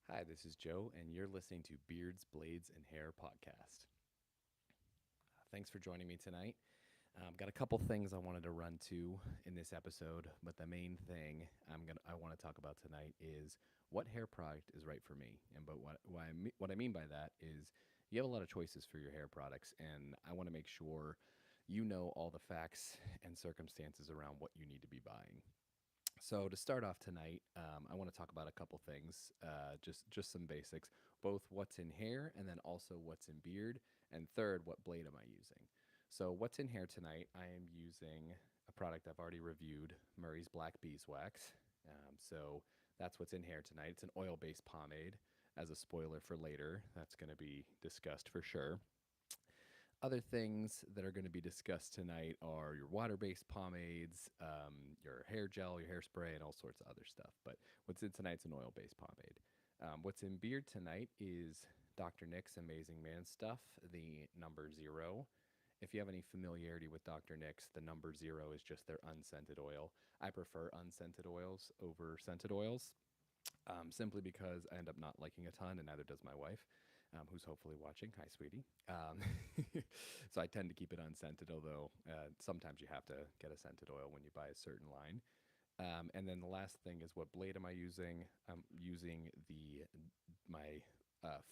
Hi, this is Joe, and you're listening to Beards, Blades, and Hair podcast. Thanks for joining me tonight. Got a couple things I wanted to run to in this episode, but the main thing I want to talk about tonight is what hair product is right for me. And but what I mean by that is you have a lot of choices for your hair products, and I want to make sure you know all the facts and circumstances around what you need to be buying. So to start off tonight, I want to talk about a couple things, just some basics, both what's in hair and then also what's in beard, and third, what blade am I using? So what's in hair tonight? I am using a product I've already reviewed, Murray's Black Beeswax. So that's what's in hair tonight. It's an oil-based pomade. As a spoiler for later, that's going to be discussed for sure. Other things that are going to be discussed tonight are your water based pomades, your hair gel, your hairspray, and all sorts of other stuff. But what's in tonight's an oil based pomade. What's in beard tonight is Dr. Nick's Amazing Man Stuff, the number zero. If you have any familiarity with Dr. Nick's, the number zero is just their unscented oil. I prefer unscented oils over scented oils simply because I end up not liking a ton, and neither does my wife, who's hopefully watching. Hi, sweetie. So I tend to keep it unscented, although sometimes you have to get a scented oil when you buy a certain line. And then the last thing is what blade am I using? I'm using my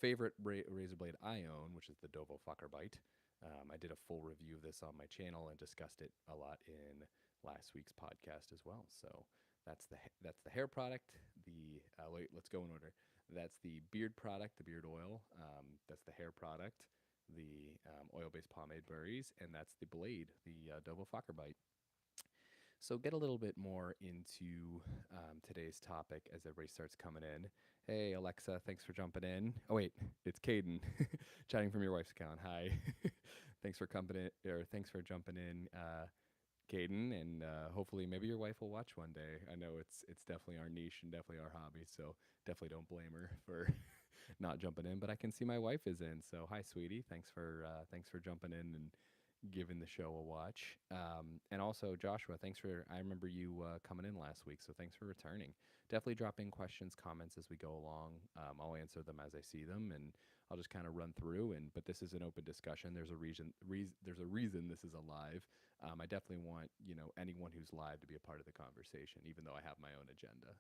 favorite razor blade I own, which is the Dovo Fokker Bite. I did a full review of this on my channel and discussed it a lot in last week's podcast as well. So that's the hair product. Let's go in order. That's the beard product, the beard oil. That's the hair product, the oil-based pomade berries, and that's the blade, the Dovo Fokker Bite. So get a little bit more into today's topic as everybody starts coming in. Hey Alexa, thanks for jumping in. Oh wait, it's Caden, chatting from your wife's account. Hi, thanks for coming in, or thanks for jumping in, Caden, and hopefully maybe your wife will watch one day. I know it's definitely our niche and definitely our hobby, so definitely don't blame her for not jumping in. But I can see my wife is in, so hi, sweetie. Thanks for jumping in and giving the show a watch. And also, Joshua, thanks for. I remember you coming in last week, so thanks for returning. Definitely drop in questions, comments as we go along. I'll answer them as I see them, and I'll just kind of run through. But this is an open discussion. There's a reason this is a live. I definitely want anyone who's live to be a part of the conversation, even though I have my own agenda.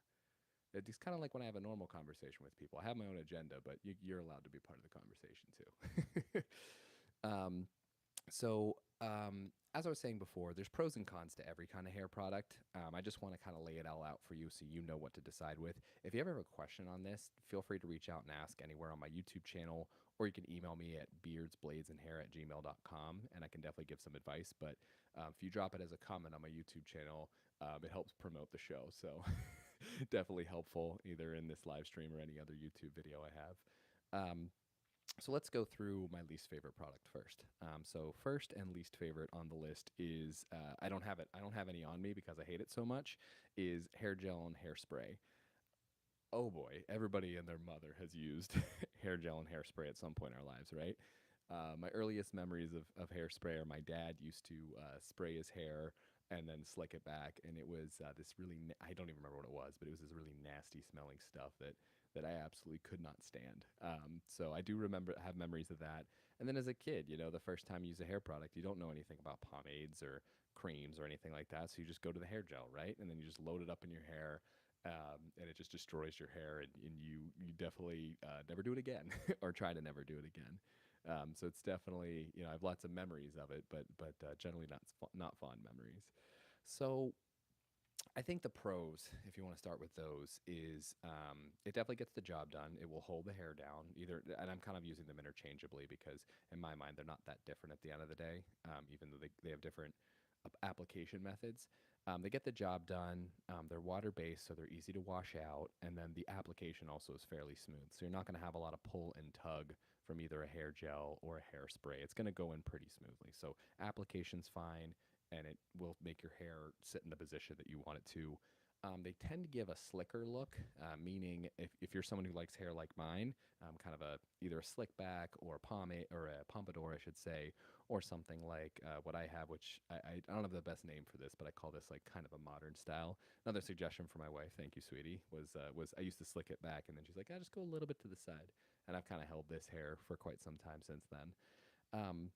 It's kind of like when I have a normal conversation with people. I have my own agenda, but you're allowed to be part of the conversation too. So, as I was saying before, there's pros and cons to every kind of hair product. I just want to kind of lay it all out for you so you know what to decide with. If you ever have a question on this, feel free to reach out and ask anywhere on my YouTube channel, or you can email me at beardsbladesandhair@gmail.com, and I can definitely give some advice. But if you drop it as a comment on my YouTube channel, it helps promote the show. So definitely helpful either in this live stream or any other YouTube video I have. So let's go through my least favorite product first. So first and least favorite on the list is I don't have it. I don't have any on me because I hate it so much. Is hair gel and hairspray. Oh boy, everybody and their mother has used hair gel and hairspray at some point in our lives, right? My earliest memories of hairspray are my dad used to spray his hair and then slick it back, and it was this really I don't even remember what it was, but it was this really nasty smelling stuff that I absolutely could not stand. So I do remember have memories of that. And then as a kid, the first time you use a hair product, you don't know anything about pomades or creams or anything like that, so you just go to the hair gel, right? And then you just load it up in your hair. And it just destroys your hair, and you definitely never do it again, or try to never do it again. So it's definitely I have lots of memories of it, but generally not fond memories. So I think the pros, if you want to start with those, is it definitely gets the job done. It will hold the hair down either, and I'm kind of using them interchangeably because in my mind they're not that different at the end of the day, even though they have different application methods. They get the job done. They're water based, so they're easy to wash out, and then the application also is fairly smooth. So you're not going to have a lot of pull and tug from either a hair gel or a hairspray. It's going to go in pretty smoothly. So application's fine, and it will make your hair sit in the position that you want it to. They tend to give a slicker look, meaning if you're someone who likes hair like mine, kind of a either a slick back or a pomade or a pompadour, I should say, or something like what I have, which I don't have the best name for this, but I call this like kind of a modern style. Another suggestion from my wife, thank you, sweetie, was I used to slick it back, and then she's like, I just go a little bit to the side, and I've kind of held this hair for quite some time since then. Um,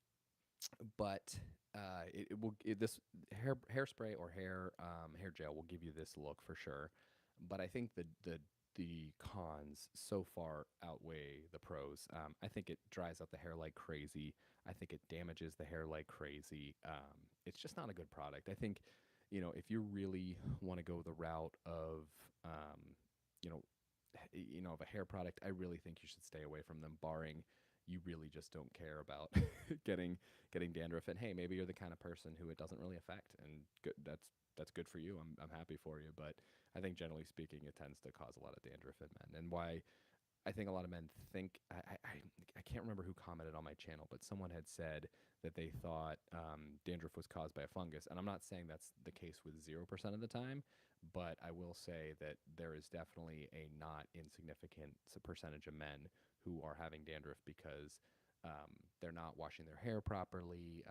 but this hairspray or hair gel will give you this look for sure. But I think the cons so far outweigh the pros. I think it dries out the hair like crazy. I think it damages the hair like crazy. It's just not a good product. I think, if you really want to go the route of, um, you know, of a hair product, I really think you should stay away from them, barring you really just don't care about getting getting dandruff. And hey, maybe you're the kind of person who it doesn't really affect, and good, that's good for you. I'm happy for you, but I think generally speaking, it tends to cause a lot of dandruff in men. And why I think a lot of men think I can't remember who commented on my channel, but someone had said that they thought dandruff was caused by a fungus, and I'm not saying that's the case with 0% of the time, but I will say that there is definitely a not insignificant percentage of men who are having dandruff because they're not washing their hair properly.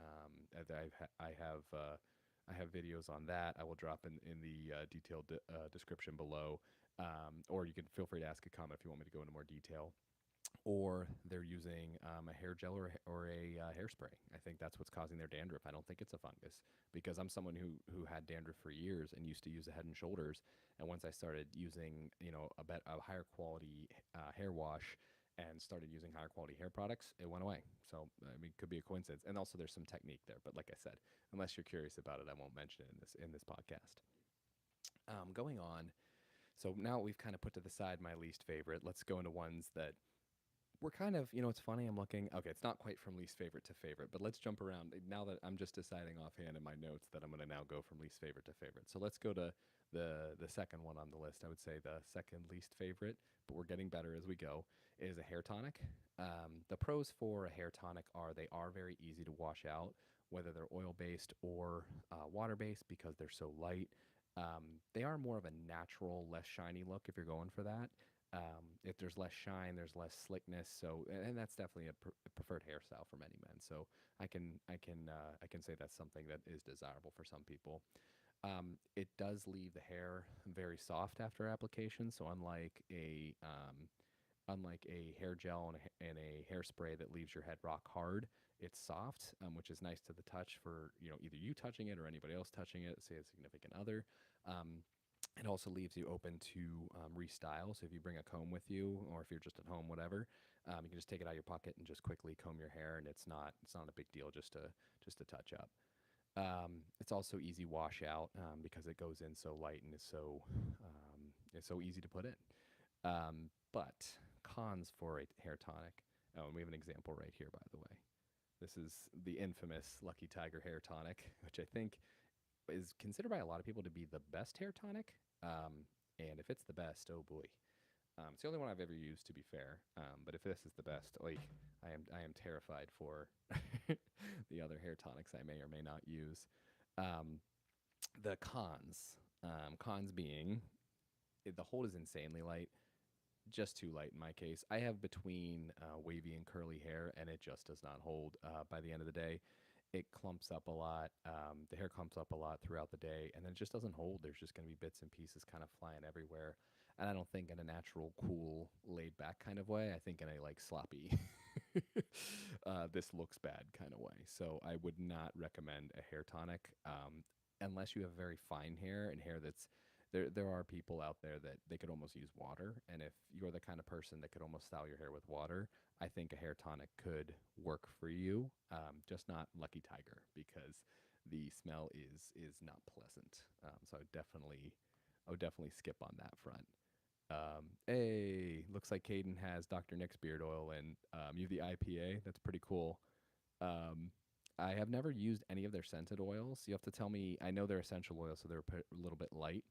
I have videos on that. I will drop in the detailed description below, or you can feel free to ask a comment if you want me to go into more detail. Or they're using a hair gel or a hairspray. I think that's what's causing their dandruff. I don't think it's a fungus, because I'm someone who had dandruff for years and used to use a Head and Shoulders. And once I started using a higher quality hair wash and started using higher quality hair products, it went away. So I mean, it could be a coincidence. And also, there's some technique there. But like I said, unless you're curious about it, I won't mention it in this podcast. Going on. So now we've kind of put to the side my least favorite. Let's go into ones that we're kind of, it's funny. I'm looking, okay, it's not quite from least favorite to favorite, but let's jump around now that I'm just deciding offhand in my notes that I'm going to now go from least favorite to favorite. So let's go to the second one on the list. I would say the second least favorite, but we're getting better as we go, is a hair tonic. The pros for a hair tonic are they are very easy to wash out, whether they're oil based or water based, because they're so light. They are more of a natural, less shiny look if you're going for that. If there's less shine, there's less slickness. So, and that's definitely a preferred hairstyle for many men. So I can say that's something that is desirable for some people. It does leave the hair very soft after application. So unlike a hair gel and a hairspray that leaves your head rock hard, it's soft, which is nice to the touch for either you touching it or anybody else touching it, say a significant other. Um, it also leaves you open to restyle. So if you bring a comb with you, or if you're just at home, whatever, you can just take it out of your pocket and just quickly comb your hair, and it's not a big deal just to touch up. It's also easy wash out because it goes in so light and it's so easy to put in. But cons for a hair tonic. Oh, and we have an example right here, by the way. This is the infamous Lucky Tiger hair tonic, which I think is considered by a lot of people to be the best hair tonic. And if it's the best, oh boy. It's the only one I've ever used, to be fair. But if this is the best, like I am terrified for the other hair tonics I may or may not use. Um, the cons being the hold is insanely light, just too light in my case. I have between wavy and curly hair, and it just does not hold. By the end of the day, it clumps up a lot. The hair clumps up a lot throughout the day, and then it just doesn't hold. There's just going to be bits and pieces kind of flying everywhere. And I don't think in a natural, cool, laid back kind of way. I think in a like sloppy, this looks bad kind of way. So I would not recommend a hair tonic unless you have very fine hair and hair that's there are people out there that they could almost use water, and if you're the kind of person that could almost style your hair with water, I think a hair tonic could work for you. Just not Lucky Tiger, because the smell is not pleasant. So I would definitely skip on that front. Hey, looks like Caden has Dr. Nick's beard oil, and you have the IPA. That's pretty cool. Um, I have never used any of their scented oils. You have to tell me. I know they're essential oils, so they're a little bit light.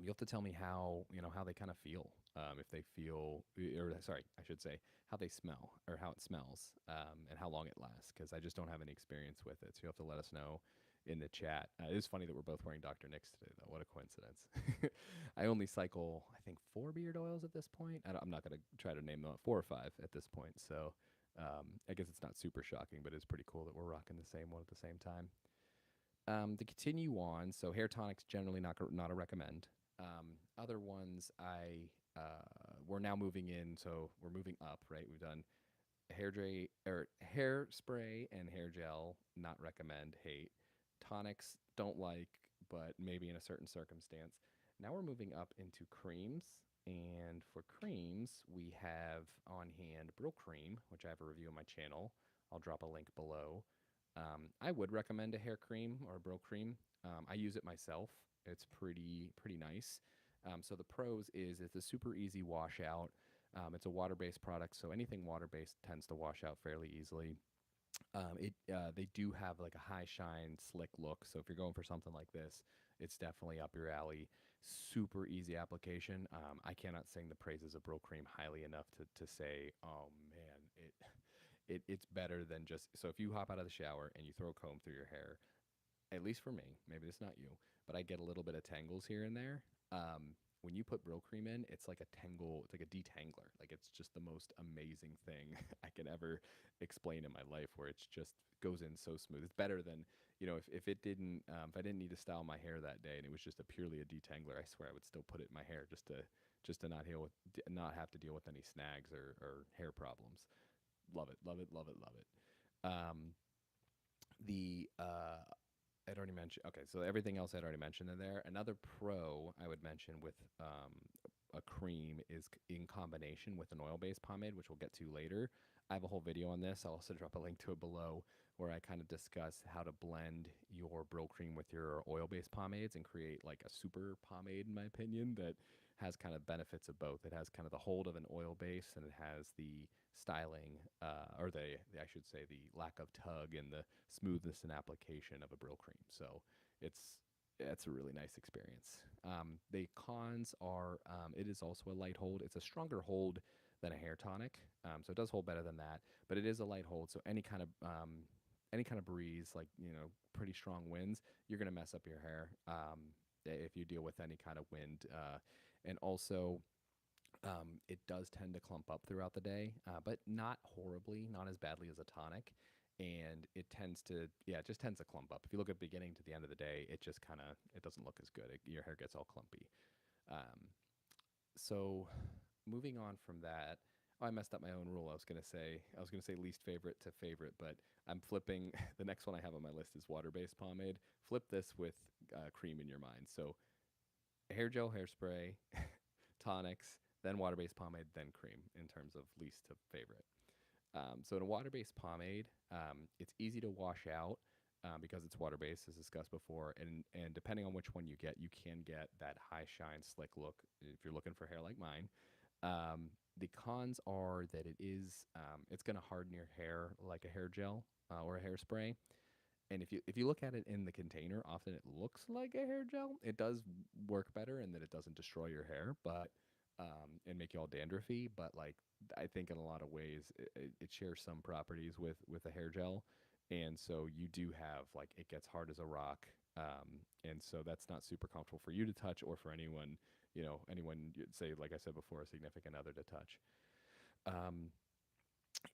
You have to tell me how they kind of feel. If they feel, or sorry, I should say how they smell or how it smells, and how long it lasts. Because I just don't have any experience with it. So you have to let us know in the chat. It is funny that we're both wearing Dr. Nick's today, though. What a coincidence. I only cycle, I think, 4 beard oils at this point. I'm not going to try to name them, 4 or 5 at this point. So I guess it's not super shocking, but it's pretty cool that we're rocking the same one at the same time. To continue on, so hair tonics generally not a recommend. Other ones we're now moving in, so we're moving up, right? We've done hairspray and hair gel, not recommend, hate. Tonics, don't like, but maybe in a certain circumstance. Now we're moving up into creams. And for creams, we have on hand Brylcreem, which I have a review on my channel. I'll drop a link below. I would recommend a hair cream or a Brylcreem. I use it myself. It's pretty nice. So the pros is it's a super easy washout. It's a water-based product, so anything water-based tends to wash out fairly easily. They do have like a high shine, slick look. So if you're going for something like this, it's definitely up your alley. Super easy application. I cannot sing the praises of Brylcreem highly enough to say, oh man, it's better than just. So if you hop out of the shower and you throw a comb through your hair, at least for me, maybe it's not you, but I get a little bit of tangles here and there. When you put Brylcreem in, it's like it's like a detangler. Like it's just the most amazing thing I can ever explain in my life, where it's just goes in so smooth. It's better than, if I didn't need to style my hair that day and it was just purely a detangler, I swear I would still put it in my hair just to not have to deal with any snags or hair problems. Love it, love it, love it, love it. The I'd already mentioned. Okay, so everything else I'd already mentioned in there. Another pro I would mention with a cream is in combination with an oil-based pomade, which we'll get to later. I have a whole video on this. I'll also drop a link to it below, where I kind of discuss how to blend your Brylcreem with your oil-based pomades and create like a super pomade, in my opinion, that has kind of benefits of both. It has kind of the hold of an oil base, and it has the styling, or I should say, the lack of tug and the smoothness and application of a Brylcreem. So it's a really nice experience. The cons are it is also a light hold. It's a stronger hold than a hair tonic, so it does hold better than that. But it is a light hold, so any kind of breeze, like pretty strong winds, you're gonna mess up your hair if you deal with any kind of wind. And also, it does tend to clump up throughout the day, but not horribly, not as badly as a tonic. And it just tends to clump up. If you look at beginning to the end of the day, it just it doesn't look as good. Your hair gets all clumpy. So moving on from that, I messed up my own rule. I was gonna say least favorite to favorite, but I'm flipping. The next one I have on my list is water-based pomade. Flip this with cream in your mind. So hair gel, hairspray, tonics, then water-based pomade, then cream in terms of least to favorite. So in a water-based pomade, it's easy to wash out because it's water-based, as discussed before, and depending on which one you can get that high shine, slick look if you're looking for hair like mine. The cons are that it's going to harden your hair like a hair gel or a hairspray. And if you look at it in the container, often it looks like a hair gel. It does work better in that it doesn't destroy your hair, but and make you all dandruffy. But like I think in a lot of ways it shares some properties with a hair gel, and so you do have like it gets hard as a rock, and so that's not super comfortable for you to touch or for anyone say, like I said before, a significant other to touch.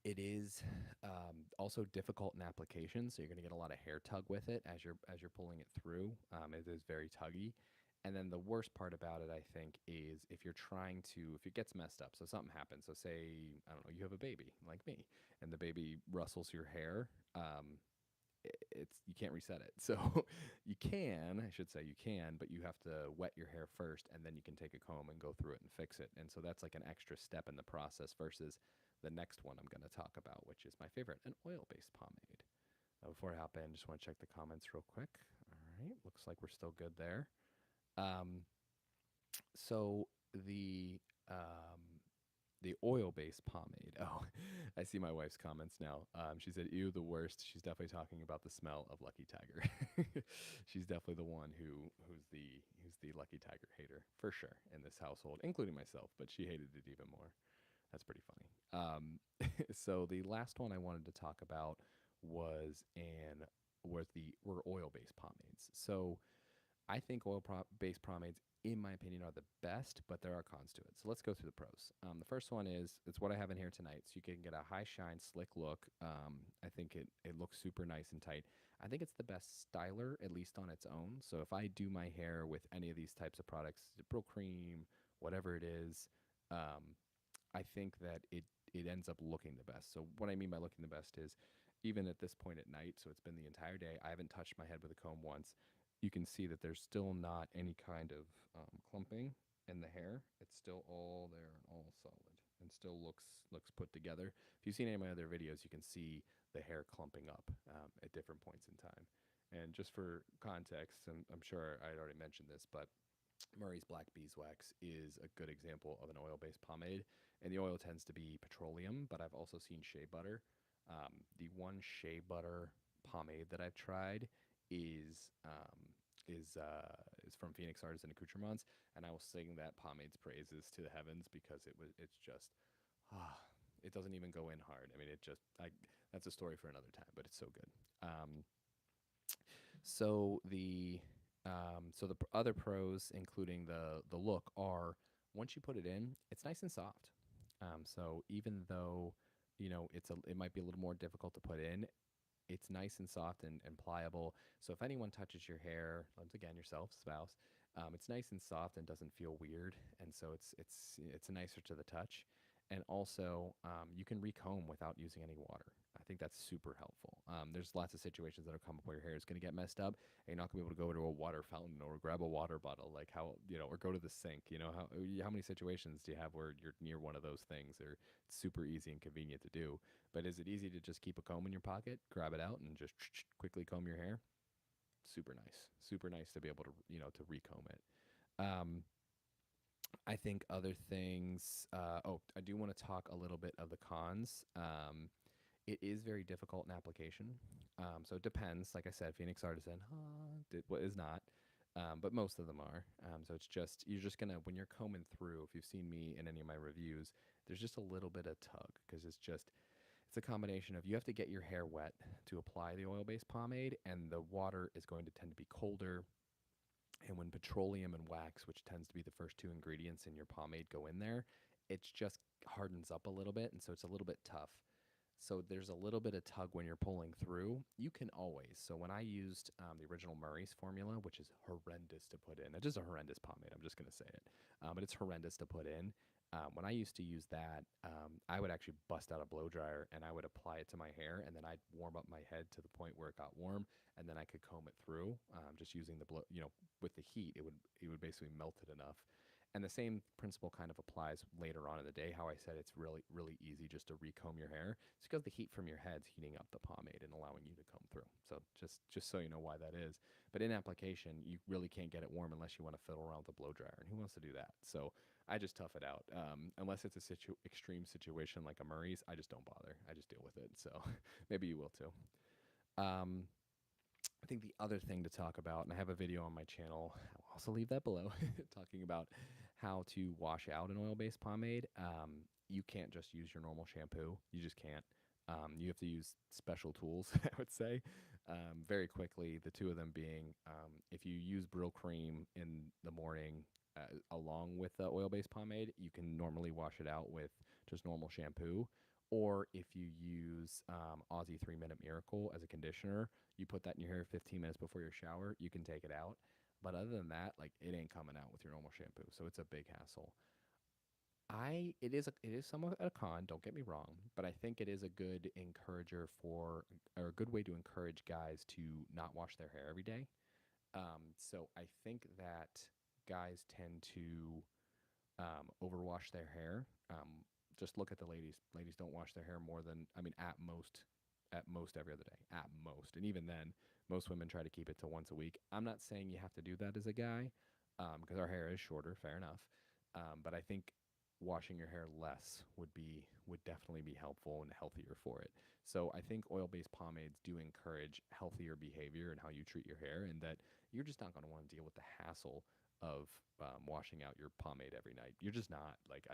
It is also difficult in application, so you're going to get a lot of hair tug with it as you're pulling it through. It is very tuggy. And then the worst part about it, I think, is if it gets messed up. So something happens. So say, I don't know, you have a baby like me, and the baby rustles your hair. You can't reset it. So I should say you can, but you have to wet your hair first, and then you can take a comb and go through it and fix it. And so that's like an extra step in the process versus the next one I'm going to talk about, which is my favorite, an oil-based pomade. Before I hop in, just want to check the comments real quick. All right, looks like we're still good there. So the oil-based pomade. Oh, I see my wife's comments now. She said, "Ew, the worst." She's definitely talking about the smell of Lucky Tiger. She's definitely the one who's the Lucky Tiger hater for sure in this household, including myself. But she hated it even more. That's pretty funny. So the last one I wanted to talk about was an were oil-based pomades. So I think based pomades, in my opinion, are the best, but there are cons to it. So let's go through the pros. The first one is it's what I have in here tonight. So you can get a high shine, slick look. I think it looks super nice and tight. I think it's the best styler, at least on its own. So if I do my hair with any of these types of products, Brylcreem, whatever it is, um, I think that it ends up looking the best. So what I mean by looking the best is even at this point at night, so it's been the entire day, I haven't touched my head with a comb once. You can see that there's still not any kind of clumping in the hair. It's still all there and all solid and still looks put together. If you've seen any of my other videos, you can see the hair clumping up at different points in time. And just for context, and I'm sure I had already mentioned this, but Murray's Black Beeswax is a good example of an oil-based pomade, and the oil tends to be petroleum, but I've also seen shea butter. The one shea butter pomade that I've tried is is from Phoenix Artisan Accoutrements, and I will sing that pomade's praises to the heavens because it's just ah, it doesn't even go in hard. I mean, that's a story for another time, but it's so good. So the other pros, including the look, are once you put it in, it's nice and soft. So even though it might be a little more difficult to put in, it's nice and soft and pliable. So if anyone touches your hair, once again, yourself, spouse, it's nice and soft and doesn't feel weird, and so it's nicer to the touch. And also, you can recomb without using any water. I think that's super helpful. There's lots of situations that'll come up where your hair is going to get messed up, and you're not going to be able to go to a water fountain or grab a water bottle, like or go to the sink. How many situations do you have where you're near one of those things? They're super easy and convenient to do. But is it easy to just keep a comb in your pocket, grab it out, and just quickly comb your hair? Super nice to be able to to recomb it. Um, I think other things. I do want to talk a little bit of the cons. It is very difficult in application. So it depends. Like I said, Phoenix Artisan what is not, but most of them are. So it's just you're just gonna when you're combing through. If you've seen me in any of my reviews, there's just a little bit of tug because it's a combination of you have to get your hair wet to apply the oil-based pomade, and the water is going to tend to be colder. And when petroleum and wax, which tends to be the first two ingredients in your pomade, go in there, it just hardens up a little bit, and so it's a little bit tough. So there's a little bit of tug when you're pulling through. You can always. So when I used the original Murray's formula, which is horrendous to put in, it's just a horrendous pomade. I'm just going to say it, but it's horrendous to put in. When I used to use that, I would actually bust out a blow dryer and I would apply it to my hair, and then I'd warm up my head to the point where it got warm, and then I could comb it through. Just using the blow, with the heat, it would basically melt it enough. And the same principle kind of applies later on in the day. How I said it's really, really easy just to recomb your hair. It's because the heat from your head's heating up the pomade and allowing you to comb through. So just so you know why that is. But in application, you really can't get it warm unless you want to fiddle around with a blow dryer. And who wants to do that? So I just tough it out. Unless it's a extreme situation like a Murray's, I just don't bother. I just deal with it. So maybe you will too. Um, I think the other thing to talk about, and I have a video on my channel, I'll also leave that below, talking about how to wash out an oil-based pomade. You can't just use your normal shampoo. You just can't. You have to use special tools, I would say. Very quickly, the two of them being, if you use Brylcreem in the morning along with the oil-based pomade, you can normally wash it out with just normal shampoo. Or if you use Aussie 3 Minute Miracle as a conditioner, you put that in your hair 15 minutes before your shower, you can take it out. But other than that, like it ain't coming out with your normal shampoo, so it's a big hassle. It is somewhat a con, don't get me wrong, but I think it is a good encourager or a good way to encourage guys to not wash their hair every day. So I think that guys tend to overwash their hair. Just look at the ladies. Ladies don't wash their hair more than, I mean, at most every other day, at most. And even then, most women try to keep it to once a week. I'm not saying you have to do that as a guy, because our hair is shorter, fair enough. But I think washing your hair less would definitely be helpful and healthier for it. So I think oil-based pomades do encourage healthier behavior in how you treat your hair, and that you're just not going to want to deal with the hassle of washing out your pomade every night. You're just not. Like,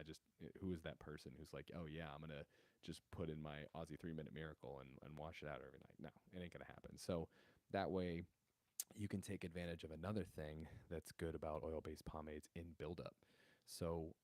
who is that person who's like, oh yeah, I'm gonna just put in my Aussie 3 Minute Miracle and wash it out every night? No, it ain't gonna happen. So That way, you can take advantage of another thing that's good about oil-based pomades in buildup. So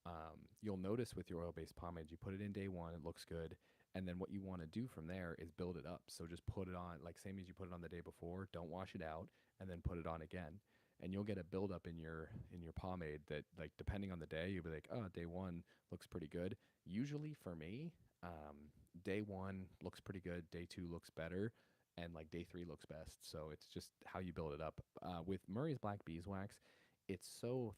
you'll notice with your oil-based pomades, you put it in day one, it looks good, and then what you want to do from there is build it up. So just put it on, like same as you put it on the day before. Don't wash it out, and then put it on again, and you'll get a buildup in your pomade that, like, depending on the day, you'll be like, oh, day one looks pretty good. Usually for me, day one looks pretty good, day two looks better, and like day three looks best. So it's just how you build it up. With Murray's Black Beeswax, it's so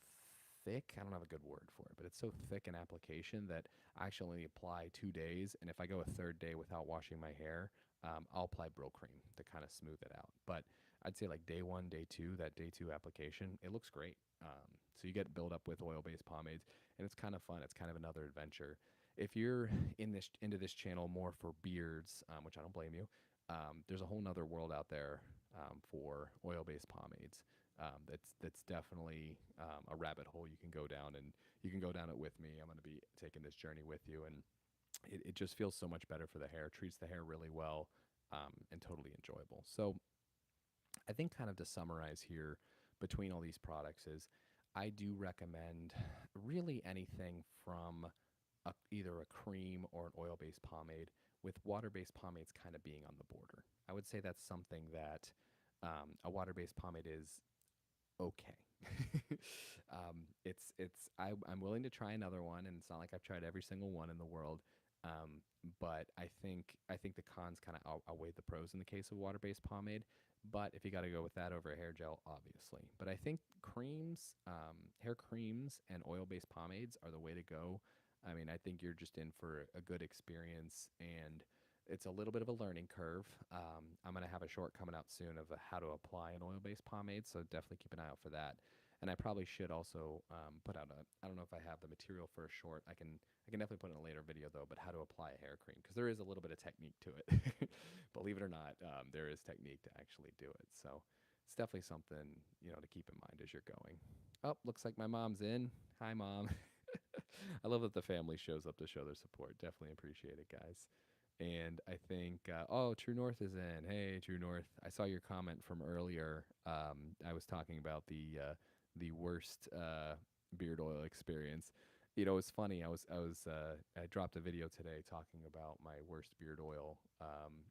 thick. I don't have a good word for it, but it's so thick in application that I actually only apply 2 days. And if I go a third day without washing my hair, I'll apply Brylcreem to kind of smooth it out. But I'd say like day one, day two, that day two application, it looks great. So you get build up with oil-based pomades, and it's kind of fun. It's kind of another adventure. If you're into this channel more for beards, which I don't blame you, there's a whole nother world out there for oil-based pomades. That's definitely a rabbit hole you can go down, and you can go down it with me. I'm going to be taking this journey with you, and it just feels so much better for the hair, treats the hair really well, and totally enjoyable. So I think, kind of to summarize here between all these products, is I do recommend really anything from either a cream or an oil-based pomade, with water-based pomades kind of being on the border. I would say that's something that a water-based pomade is okay. I'm willing to try another one, and it's not like I've tried every single one in the world. But I think the cons kind of outweigh the pros in the case of water-based pomade. But if you got to go with that over a hair gel, obviously. But I think creams, hair creams, and oil-based pomades are the way to go. I mean, I think you're just in for a good experience, and it's a little bit of a learning curve. I'm going to have a short coming out soon of how to apply an oil-based pomade, so definitely keep an eye out for that. And I probably should also put out I don't know if I have the material for a short. I can definitely put in a later video though, but how to apply a hair cream, because there is a little bit of technique to it. Believe it or not, there is technique to actually do it. So it's definitely something, to keep in mind as you're going. Oh, looks like my mom's in. Hi, Mom. I love that the family shows up to show their support. Definitely appreciate it, guys. And I think, oh, True North is in. Hey, True North. I saw your comment from earlier. I was talking about the worst beard oil experience. It's funny. I dropped a video today talking about my worst beard oil,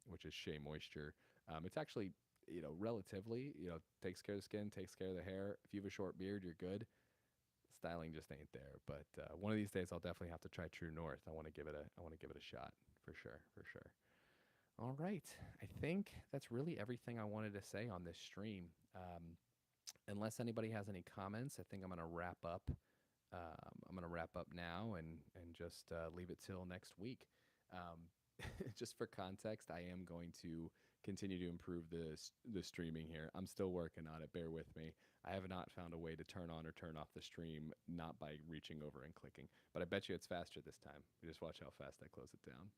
which is Shea Moisture. It's actually, relatively, takes care of the skin, takes care of the hair. If you have a short beard, you're good. Styling just ain't there. But one of these days, I'll definitely have to try True North. I want to give it a shot for sure, for sure. All right, I think that's really everything I wanted to say on this stream. Unless anybody has any comments, I think I'm gonna wrap up. I'm gonna wrap up now and just leave it till next week. Um, just for context, I am going to continue to improve the streaming here. I'm still working on it. Bear with me. I have not found a way to turn on or turn off the stream, not by reaching over and clicking. But I bet you it's faster this time. You just watch how fast I close it down.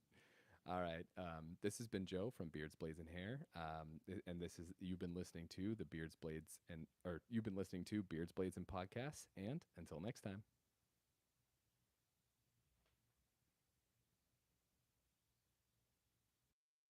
All right. This has been Joe from Beards, Blades, and Hair, and you've been listening to the Beards, Blades, and or you've been listening to Beards, Blades, and Podcasts. And until next time.